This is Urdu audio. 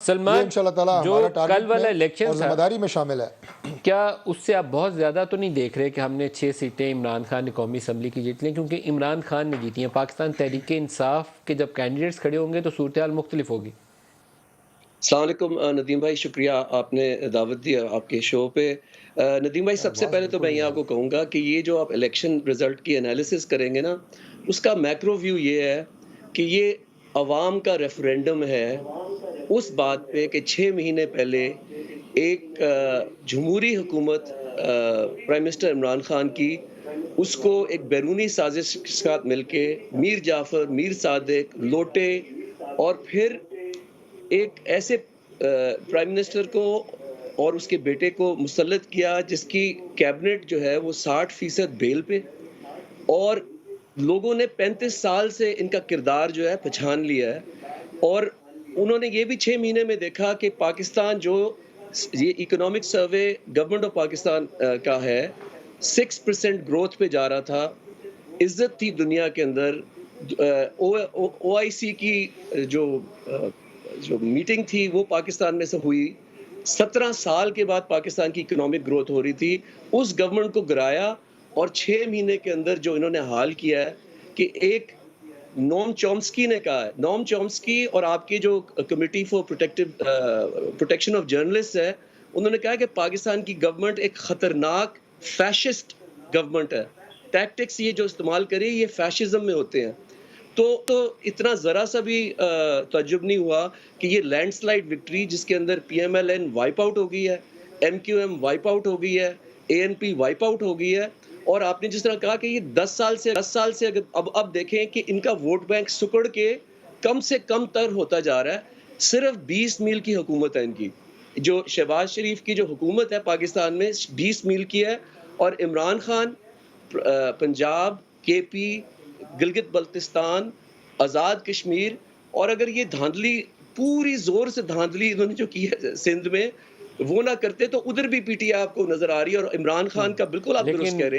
یہ سلمان انشاءاللہ تعالی جو ہمارا کل ٹارگٹ والا میں الیکشن اور تھا، ذمہ داری میں شامل ہے۔ کیا اس سے آپ بہت زیادہ تو نہیں دیکھ رہے کہ ہم نے 6 سیٹیں عمران خان نے قومی اسمبلی کی جیت لیں؟ کیونکہ عمران خان نے جیتی ہیں۔ پاکستان تحریک انصاف کے جب کینڈیڈیٹس کھڑے ہوں گے تو صورتحال مختلف ہوگی۔ السلام علیکم ندیم بھائی، شکریہ آپ نے دعوت دی آپ کے شو پہ۔ ندیم بھائی، سب سے آواز پہلے تو بالکل میں نہیں یہ آ آپ کو رہی۔ کہوں گا کہ یہ جو آپ الیکشن رزلٹ کی انالیسس کریں گے نا، اس کا میکرو ویو یہ ہے کہ یہ عوام کا ریفرینڈم ہے اس بات پہ کہ 6 مہینے پہلے ایک جمہوری حکومت پرائم منسٹر عمران خان کی، اس کو ایک بیرونی سازش کے ساتھ مل کے میر جعفر، میر صادق، لوٹے اور پھر ایک ایسے پرائم منسٹر کو اور اس کے بیٹے کو مسلط کیا جس کی کیبنٹ جو ہے وہ 60% بیل پہ، اور لوگوں نے 35 سال سے ان کا کردار جو ہے پہچان لیا ہے، اور انہوں نے یہ بھی 6 مہینے میں دیکھا کہ پاکستان جو یہ economic survey government of Pakistan کا ہے 6% گروتھ پہ جا رہا تھا۔ عزت تھی دنیا کے اندر۔ او آئی سی کی جو میٹنگ تھی وہ پاکستان میں سے ہوئی، 17 سال کے بعد پاکستان کی اکنامک گروتھ ہو رہی تھی، اس گورنمنٹ کو گرایا، اور 6 مہینے کے اندر جو انہوں نے حال کیا ہے کہ ایک نوم چومسکی نے کہا ہے، نوم چومسکی اور آپ کی جو committee for protection of journalist ہے، انہوں نے کہا کہ پاکستان کی گورنمنٹ ایک خطرناک فیشسٹ گورنمنٹ ہے، ٹیکٹکس یہ جو استعمال کرے یہ فیشزم میں ہوتے ہیں۔ تو اتنا ذرا سا بھی تعجب نہیں ہوا کہ یہ لینڈ سلائیڈ وکٹری جس کے اندر P M L N wipe out ہو گئی ہے، M Q M wipe out ہو گئی ہے، A N P wipe out ہو گئی ہے، اور آپ نے جس طرح کہا کہ یہ 10 سال سے اگر اب دیکھیں کہ ان کا ووٹ بینک سکڑ کے کم سے کم تر ہوتا جا رہا ہے۔ صرف 20 میل کی حکومت ہے ان کی، جو شہباز شریف کی جو حکومت ہے پاکستان میں 20 میل کی ہے، اور عمران خان پنجاب، کے پی، گلگت بلتستان، آزاد کشمیر، اور اگر یہ دھاندلی پوری زور سے دھاندلی انہوں نے جو کی ہے سندھ میں وہ نہ کرتے تو ادھر بھی پی ٹی آئی آپ کو نظر آ رہی ہے، اور عمران خان کا بالکل آپ درست لیکن کہہ رہے ہیں۔